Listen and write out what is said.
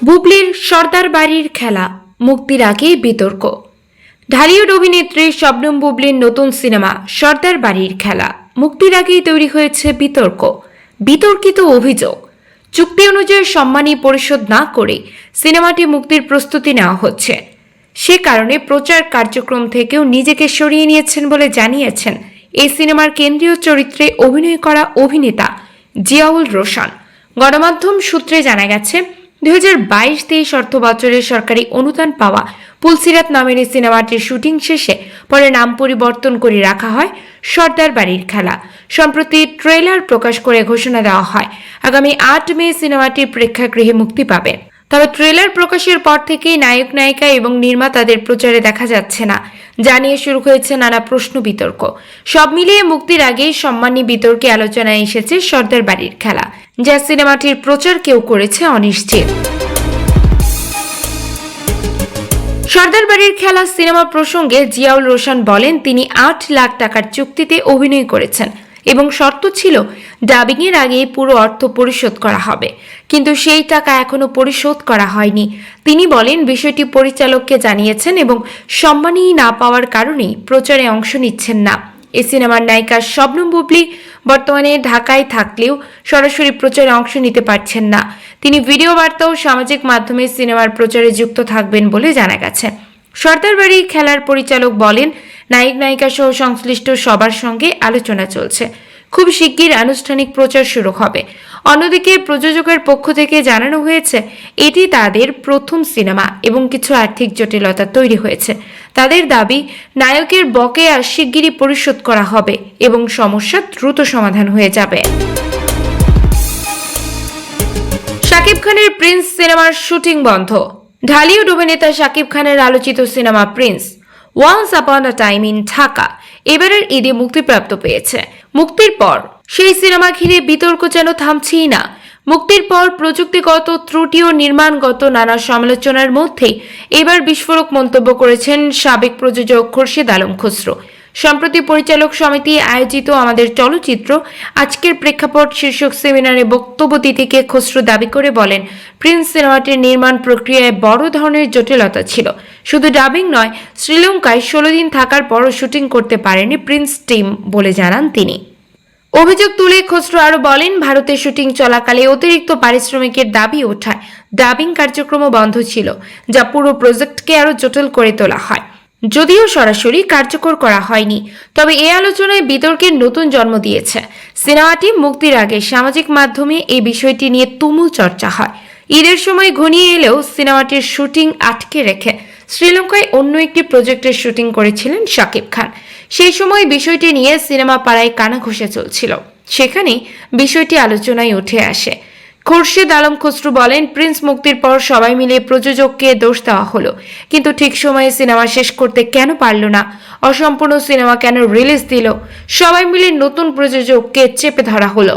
বুবলির সর্দার বাড়ির খেলা মুক্তির আগে বিতর্ক। ঢালিউড অভিনেত্রী শবনম বুবলির নতুন সিনেমা সর্দার বাড়ির খেলা মুক্তির আগেই তৈরি হয়েছে বিতর্কিত অভিযোগ। চুক্তি অনুযায়ী সম্মানী পরিশোধ না করে সিনেমাটি মুক্তির প্রস্তুতি নেওয়া হচ্ছে। সে কারণে প্রচার কার্যক্রম থেকেও নিজেকে সরিয়ে নিয়েছেন বলে জানিয়েছেন এই সিনেমার কেন্দ্রীয় চরিত্রে অভিনয় করা অভিনেতা জিয়াউল রোশন। গণমাধ্যম সূত্রে জানা গেছে, 2022-23 অর্থ বছরের সরকারি অনুদান পাওয়া পুলসিরাত নামের এই সিনেমাটির শুটিং শেষে পরে নাম পরিবর্তন করে রাখা হয় সর্দার বাড়ির খেলা। সম্প্রতি ট্রেলার প্রকাশ করে ঘোষণা দেওয়া হয় আগামী 8 মে সিনেমাটি প্রেক্ষাগৃহে মুক্তি পাবে। তবে ট্রেলার প্রকাশের পর থেকেই নায়ক নায়িকা এবং নির্মাতাদের প্রচারে দেখা যাচ্ছে না, জানিয়ে শুরু হয়েছে নানা প্রশ্ন বিতর্ক। সব মিলিয়ে মুক্তির আগেই সম্মানী বিতর্কে আলোচনায় এসেছে সর্দার বাড়ির খেলা, যা সিনেমাটির প্রচার কেউ করেছে অনিশ্চিত। সর্দার বাড়ির খেলা সিনেমা প্রসঙ্গে জিয়াউল রোশন বলেন, তিনি 8 লাখ টাকার চুক্তিতে অভিনয় করেছেন এবং শর্ত ছিল ডাবিংয়ের আগে পুরো অর্থ পরিশোধ করা হবে, কিন্তু সেই টাকা এখনো পরিশোধ করা হয়নি। তিনি বলেন, বিষয়টি পরিচালককে জানিয়েছেন এবং সম্মানী না পাওয়ার কারণেই প্রচারে অংশ নিচ্ছেন না। এই সিনেমার নায়িকা শবনম বুবলি বর্তমানে ঢাকায় থাকলেও সরাসরি প্রচারে অংশ নিতে পারছেন না। তিনি ভিডিও বার্তা ও সামাজিক মাধ্যমে সিনেমার প্রচারে যুক্ত থাকবেন বলে জানা গেছে। সর্দার বাড়ি খেলার পরিচালক বলেন, নায়ক নায়িকা সহ সংশ্লিষ্ট সবার সঙ্গে আলোচনা চলছে, খুব শিগগির আনুষ্ঠানিক প্রচার শুরু হবে। অন্যদিকে প্রযোজকের পক্ষ থেকে জানানো হয়েছে এটি তাদের প্রথম সিনেমা এবং কিছু আর্থিক জটিলতা তৈরি হয়েছে। তাদের দাবি, নায়কের বকেয়া শিগগিরই পরিশোধ করা হবে এবং সমস্যা দ্রুত সমাধান হয়ে যাবে। শাকিব খানের প্রিন্স সিনেমার শুটিং বন্ধ। ঢালিউড অভিনেতা শাকিব খানের আলোচিত cinema Prince once upon a time in Dhaka এবারের ঈদে মুক্তিপ্রাপ্ত পেয়েছে। মুক্তির পর সেই সিনেমা ঘিরে বিতর্ক যেন থামছেই না। মুক্তির পর প্রযুক্তিগত ত্রুটি ও নির্মাণগত নানা সমালোচনার মধ্যেই এবার বিস্ফোরক মন্তব্য করেছেন সাবেক প্রযোজক খোরশেদ আলম খসরু। সম্প্রতি পরিচালক সমিতি আয়োজিত আমাদের চলচ্চিত্র আজকের প্রেক্ষাপট শীর্ষক সেমিনারে বক্তব্য দিতে গিয়ে খসরু দাবি করে বলেন, প্রিন্স সিনেমাটির নির্মাণ প্রক্রিয়ায় বড় ধরনের জটিলতা ছিল। শুধু ডাবিং নয়, শ্রীলঙ্কায় 16 দিন থাকার পরও শুটিং করতে পারেনি প্রিন্স টিম বলে জানান তিনি। অভিযোগ তুলে খসরু আরও বলেন, ভারতে শুটিং চলাকালে অতিরিক্ত পারিশ্রমিকের দাবি ওঠায় ডাবিং কার্যক্রমও বন্ধ ছিল, যা পুরো প্রজেক্টকে আরও জটিল করে তোলা হয়। যদিও সরাসরি কার্যকর করা হয়নি, তবে এই আলোচনায় বিতর্কের নতুন জন্ম দিয়েছে। সিনেমাটি মুক্তির আগে সামাজিক মাধ্যমে এই বিষয়টি নিয়ে তুমুল চর্চা হয়। ঈদের সময় ঘনিয়ে এলেও সিনেমাটির শুটিং আটকে রেখে শ্রীলঙ্কায় অন্য একটি প্রজেক্টের শুটিং করেছিলেন শাকিব খান। সেই সময় বিষয়টি নিয়ে সিনেমা পাড়ায় কানাঘুষা চলছিল, সেখানেই বিষয়টি আলোচনায় উঠে আসে। খোরশেদ আলম খসরু বলেন, প্রিন্স মুক্তির পর সবাই মিলে প্রযোজককে দোষ দেওয়া হলো, কিন্তু ঠিক সময়ে সিনেমা শেষ করতে কেন পারল না? অসম্পূর্ণ সিনেমা কেন রিলিজ দিল? সবাই মিলে নতুন প্রযোজককে চেপে ধরা হলো।